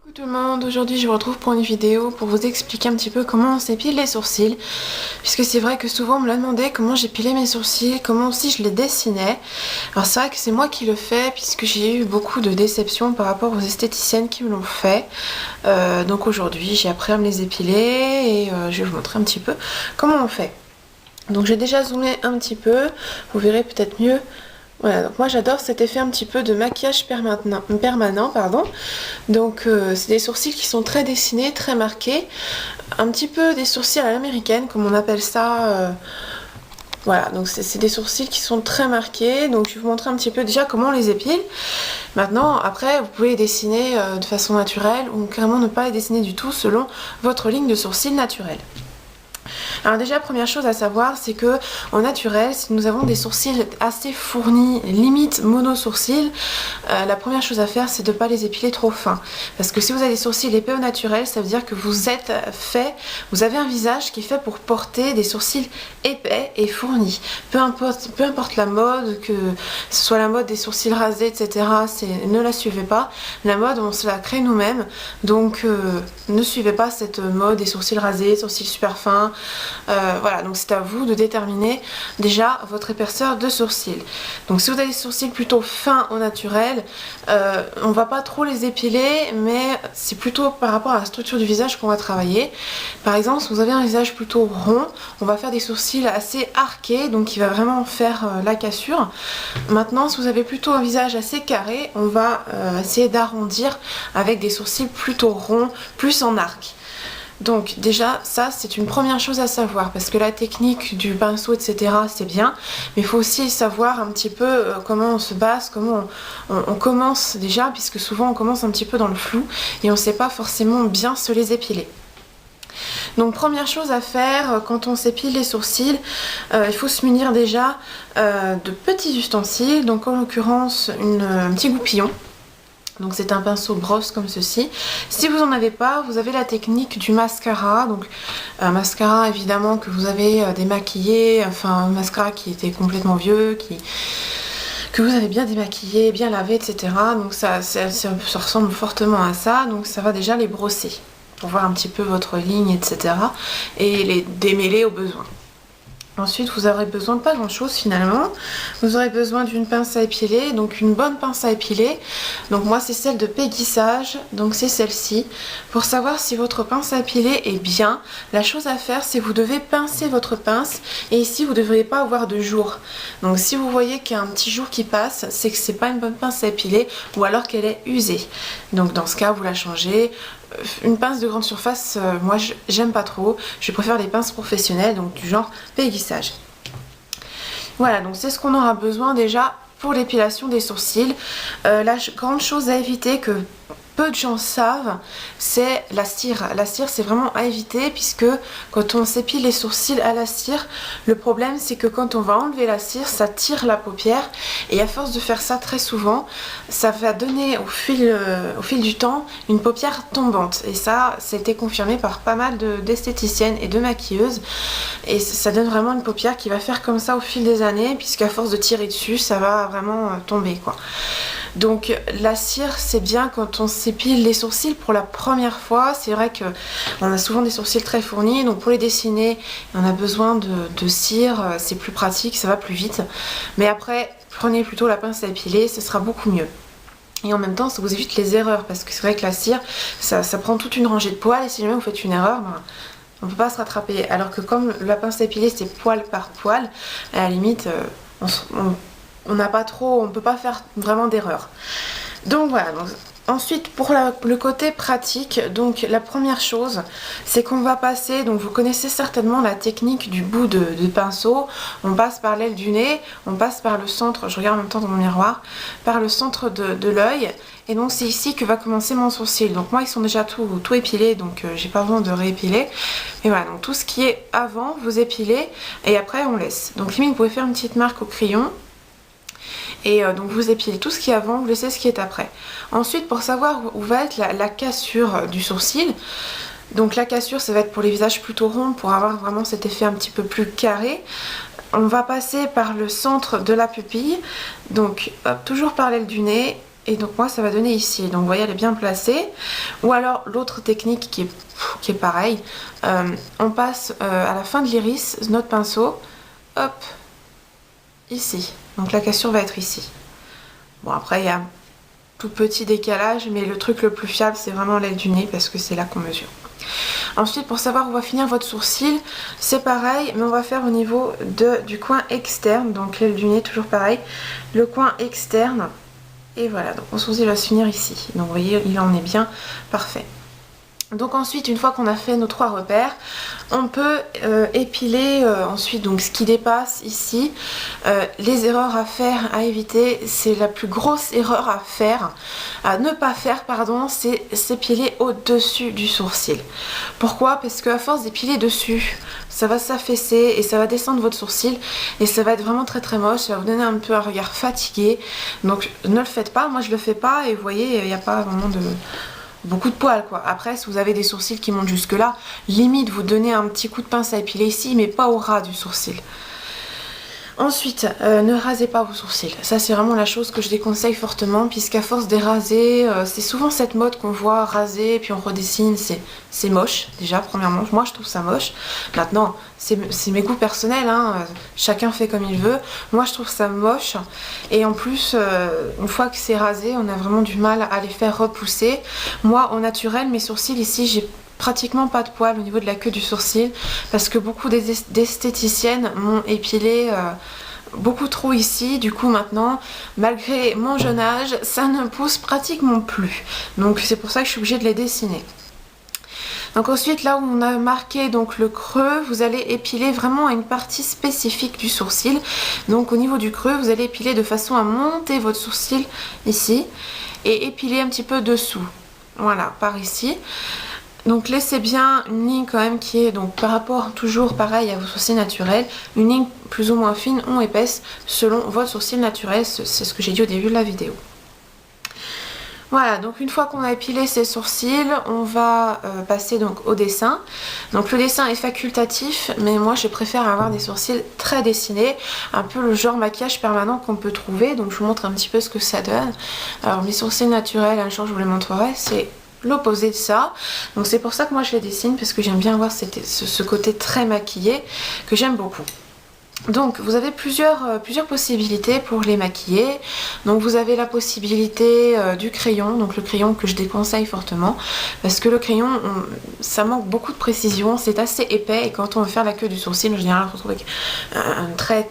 Coucou tout le monde, aujourd'hui je vous retrouve pour une vidéo pour vous expliquer un petit peu comment on s'épile les sourcils, puisque c'est vrai que souvent on me l'a demandé comment j'épilais mes sourcils, comment aussi je les dessinais. Alors c'est vrai que c'est moi qui le fais puisque j'ai eu beaucoup de déceptions par rapport aux esthéticiennes qui me l'ont fait. Donc aujourd'hui j'ai appris à me les épiler et je vais vous montrer un petit peu comment on fait. Donc j'ai déjà zoomé un petit peu, vous verrez peut-être mieux. Voilà, donc moi j'adore cet effet un petit peu de maquillage permanent, pardon. Donc c'est des sourcils qui sont très dessinés, très marqués, un petit peu des sourcils à l'américaine comme on appelle ça. Voilà, donc c'est des sourcils qui sont très marqués, donc je vais vous montrer un petit peu déjà comment on les épile. Maintenant, après, vous pouvez les dessiner de façon naturelle ou carrément ne pas les dessiner du tout selon votre ligne de sourcils naturelle. Alors déjà, première chose à savoir, c'est que en naturel, si nous avons des sourcils assez fournis, limite mono-sourcils, la première chose à faire, c'est de ne pas les épiler trop fins. Parce que si vous avez des sourcils épais au naturel, ça veut dire que vous avez un visage qui est fait pour porter des sourcils épais et fournis. Peu importe la mode, que ce soit la mode des sourcils rasés, etc., ne la suivez pas. La mode, on se la crée nous-mêmes, donc ne suivez pas cette mode des sourcils rasés, sourcils super fins. Voilà, donc c'est à vous de déterminer déjà votre épaisseur de sourcils. Donc si vous avez des sourcils plutôt fins au naturel, on va pas trop les épiler, mais c'est plutôt par rapport à la structure du visage qu'on va travailler. Par exemple, si vous avez un visage plutôt rond, on va faire des sourcils assez arqués, donc qui va vraiment faire la cassure. Maintenant, si vous avez plutôt un visage assez carré, on va essayer d'arrondir avec des sourcils plutôt ronds, plus en arc. Donc déjà ça c'est une première chose à savoir, parce que la technique du pinceau etc c'est bien, mais il faut aussi savoir un petit peu comment on se base, comment on commence déjà, puisque souvent on commence un petit peu dans le flou et on ne sait pas forcément bien se les épiler. Donc première chose à faire quand on s'épile les sourcils, il faut se munir déjà de petits ustensiles, donc en l'occurrence un petit goupillon. Donc c'est un pinceau brosse comme ceci. Si vous n'en avez pas, vous avez la technique du mascara. Donc un mascara évidemment que vous avez démaquillé, enfin un mascara qui était complètement vieux, que vous avez bien démaquillé, bien lavé, etc. Donc ça ressemble fortement à ça. Donc ça va déjà les brosser pour voir un petit peu votre ligne, etc. et les démêler au besoin. Ensuite, vous aurez besoin de pas grand chose finalement. Vous aurez besoin d'une pince à épiler, donc une bonne pince à épiler. Donc moi c'est celle de Peggy Sage, donc c'est celle-ci. Pour savoir si votre pince à épiler est bien, la chose à faire c'est vous devez pincer votre pince et ici vous ne devriez pas avoir de jour. Donc si vous voyez qu'il y a un petit jour qui passe, c'est que c'est pas une bonne pince à épiler ou alors qu'elle est usée. Donc dans ce cas vous la changez. Une pince de grande surface, moi j'aime pas trop, je préfère les pinces professionnelles, donc du genre Peggy Sage. Voilà, donc c'est ce qu'on aura besoin déjà pour l'épilation des sourcils. La grande chose à éviter que peu de gens savent, c'est la cire. La cire c'est vraiment à éviter, puisque quand on s'épile les sourcils à la cire, le problème c'est que quand on va enlever la cire, ça tire la paupière, et à force de faire ça très souvent, ça va donner au fil du temps une paupière tombante, et ça a été confirmé par pas mal d'esthéticiennes et de maquilleuses, et ça donne vraiment une paupière qui va faire comme ça au fil des années, puisqu'à force de tirer dessus, ça va vraiment tomber quoi. Donc la cire c'est bien quand on s'épile les sourcils pour la première fois. C'est vrai qu'on a souvent des sourcils très fournis, donc pour les dessiner on a besoin de cire, c'est plus pratique, ça va plus vite. Mais après prenez plutôt la pince à épiler, ce sera beaucoup mieux. Et en même temps ça vous évite les erreurs, parce que c'est vrai que la cire ça prend toute une rangée de poils, et si jamais vous faites une erreur, on ne peut pas se rattraper. Alors que comme la pince à épiler c'est poil par poil, à la limite on n'a pas trop, on peut pas faire vraiment d'erreur. Donc voilà. Donc, ensuite pour le côté pratique, donc la première chose c'est qu'on va passer, donc vous connaissez certainement la technique du bout de pinceau, on passe par l'aile du nez, on passe par le centre, je regarde en même temps dans mon miroir, par le centre de l'œil, et donc c'est ici que va commencer mon sourcil. Donc moi ils sont déjà tout épilés, donc j'ai pas besoin de réépiler, et voilà, donc tout ce qui est avant vous épilez et après on laisse. Donc limite vous pouvez faire une petite marque au crayon. Et donc vous épilez tout ce qui est avant, vous laissez ce qui est après. Ensuite, pour savoir où va être la cassure du sourcil, donc la cassure ça va être pour les visages plutôt ronds, pour avoir vraiment cet effet un petit peu plus carré. On va passer par le centre de la pupille, donc hop, toujours par l'aile du nez, Et donc moi ça va donner ici, donc vous voyez elle est bien placée. Ou alors l'autre technique qui est pareille, on passe à la fin de l'iris notre pinceau, hop, ici. Donc la cassure va être ici. Bon après il y a un tout petit décalage, mais le truc le plus fiable c'est vraiment l'aile du nez parce que c'est là qu'on mesure. Ensuite pour savoir où va finir votre sourcil, c'est pareil, mais on va faire au niveau du coin externe, donc l'aile du nez toujours pareil, le coin externe. Et voilà, donc mon sourcil va se finir ici. Donc vous voyez, il en est bien parfait. Donc ensuite, une fois qu'on a fait nos 3 repères, on peut épiler ensuite donc ce qui dépasse ici. Les erreurs à faire, à éviter, c'est la plus grosse erreur à faire, à ne pas faire, pardon, c'est s'épiler au-dessus du sourcil. Pourquoi? Parce qu'à force d'épiler dessus, ça va s'affaisser et ça va descendre votre sourcil et ça va être vraiment très très moche, ça va vous donner un peu un regard fatigué. Donc ne le faites pas, moi je le fais pas et vous voyez, il n'y a pas vraiment beaucoup de poils quoi. Après si vous avez des sourcils qui montent jusque là, limite vous donnez un petit coup de pince à épiler ici mais pas au ras du sourcil. Ensuite, ne rasez pas vos sourcils. Ça c'est vraiment la chose que je déconseille fortement puisqu'à force de raser, c'est souvent cette mode qu'on voit raser puis on redessine, c'est moche déjà premièrement. Moi je trouve ça moche. Maintenant c'est mes goûts personnels, hein. Chacun fait comme il veut. Moi je trouve ça moche et en plus une fois que c'est rasé on a vraiment du mal à les faire repousser. Moi au naturel mes sourcils ici j'ai pratiquement pas de poils au niveau de la queue du sourcil parce que beaucoup d'esthéticiennes m'ont épilé beaucoup trop ici, du coup maintenant malgré mon jeune âge ça ne pousse pratiquement plus, donc c'est pour ça que je suis obligée de les dessiner. Donc ensuite là où on a marqué donc le creux, vous allez épiler vraiment à une partie spécifique du sourcil. Donc au niveau du creux vous allez épiler de façon à monter votre sourcil ici et épiler un petit peu dessous, voilà, par ici. Donc laissez bien une ligne quand même qui est donc par rapport toujours pareil à vos sourcils naturels, une ligne plus ou moins fine ou épaisse selon votre sourcil naturel, c'est ce que j'ai dit au début de la vidéo. Voilà, donc une fois qu'on a épilé ses sourcils, on va passer donc au dessin. Donc le dessin est facultatif, mais moi je préfère avoir des sourcils très dessinés, un peu le genre maquillage permanent qu'on peut trouver. Donc je vous montre un petit peu ce que ça donne. Alors mes sourcils naturels, un jour je vous les montrerai, c'est l'opposé de ça, donc c'est pour ça que moi je les dessine parce que j'aime bien avoir ce côté très maquillé que j'aime beaucoup. Donc vous avez plusieurs possibilités pour les maquiller. Donc vous avez la possibilité du crayon, donc le crayon que je déconseille fortement parce que le crayon ça manque beaucoup de précision, c'est assez épais et quand on veut faire la queue du sourcil en général on se retrouve avec un trait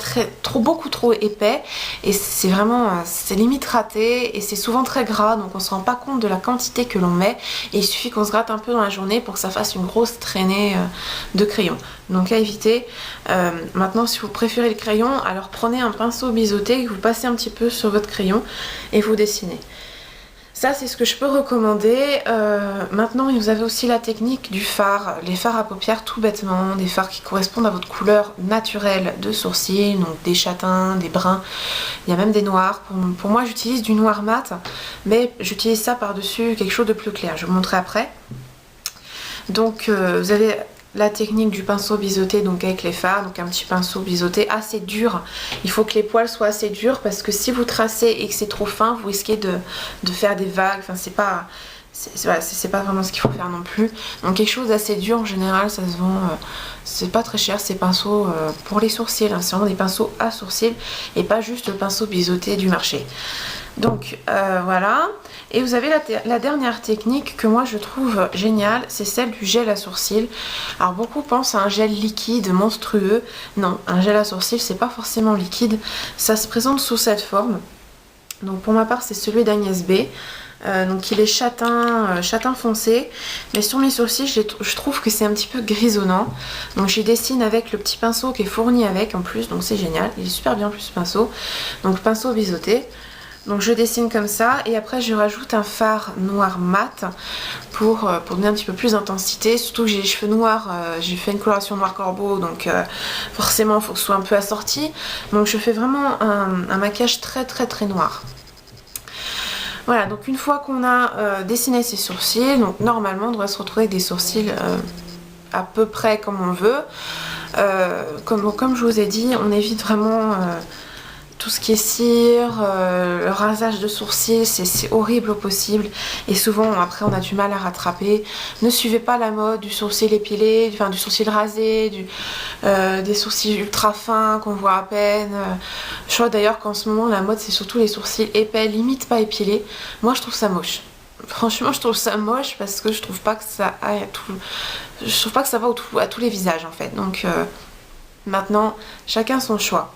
beaucoup trop épais et c'est vraiment c'est limite raté et c'est souvent très gras, donc on se rend pas compte de la quantité que l'on met et il suffit qu'on se gratte un peu dans la journée pour que ça fasse une grosse traînée de crayon. Donc à éviter. Maintenant si vous préférez le crayon, alors prenez un pinceau biseauté que vous passez un petit peu sur votre crayon et vous dessinez. Ça c'est ce que je peux recommander. Maintenant vous avez aussi la technique du fard, les fards à paupières tout bêtement, des fards qui correspondent à votre couleur naturelle de sourcils, donc des châtains, des bruns, il y a même des noirs. Pour moi j'utilise du noir mat, mais j'utilise ça par-dessus quelque chose de plus clair, je vous montrerai après. Donc vous avez la technique du pinceau biseauté donc avec les fards, donc un petit pinceau biseauté assez dur. Il faut que les poils soient assez durs parce que si vous tracez et que c'est trop fin, vous risquez de faire des vagues. Enfin c'est pas vraiment ce qu'il faut faire non plus. Donc quelque chose d'assez dur en général, ça se vend, c'est pas très cher ces pinceaux pour les sourcils, hein. C'est vraiment des pinceaux à sourcils et pas juste le pinceau biseauté du marché. Donc voilà, et vous avez la dernière technique que moi je trouve géniale, c'est celle du gel à sourcils. Alors beaucoup pensent à un gel liquide monstrueux, non, un gel à sourcils c'est pas forcément liquide, ça se présente sous cette forme. Donc pour ma part c'est celui d'Agnès B. Donc il est châtain foncé, mais sur mes sourcils je trouve que c'est un petit peu grisonnant, donc je dessine avec le petit pinceau qui est fourni avec en plus, donc c'est génial, il est super bien plus ce pinceau, donc pinceau biseauté. Donc je dessine comme ça et après je rajoute un fard noir mat pour donner un petit peu plus d'intensité, surtout que j'ai les cheveux noirs, j'ai fait une coloration noir corbeau donc forcément il faut que ce soit un peu assorti, donc je fais vraiment un maquillage très noir. Voilà, donc une fois qu'on a dessiné ses sourcils, donc normalement on devrait se retrouver avec des sourcils à peu près comme on veut. Comme je vous ai dit, on évite vraiment tout ce qui est cire, le rasage de sourcils, c'est horrible au possible. Et souvent, après, on a du mal à rattraper. Ne suivez pas la mode du sourcil épilé, enfin du sourcil rasé, des sourcils ultra fins qu'on voit à peine. Je crois d'ailleurs qu'en ce moment, la mode, c'est surtout les sourcils épais, limite pas épilés. Moi, je trouve ça moche. Franchement, je trouve ça moche parce que je trouve pas que ça aille à tout. Je trouve pas que ça va à tous les visages en fait. Donc maintenant, chacun son choix.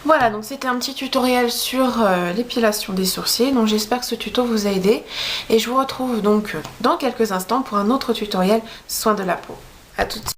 Voilà, donc c'était un petit tutoriel sur l'épilation des sourcils. Donc j'espère que ce tuto vous a aidé. Et je vous retrouve donc dans quelques instants pour un autre tutoriel soin de la peau. À tout de suite.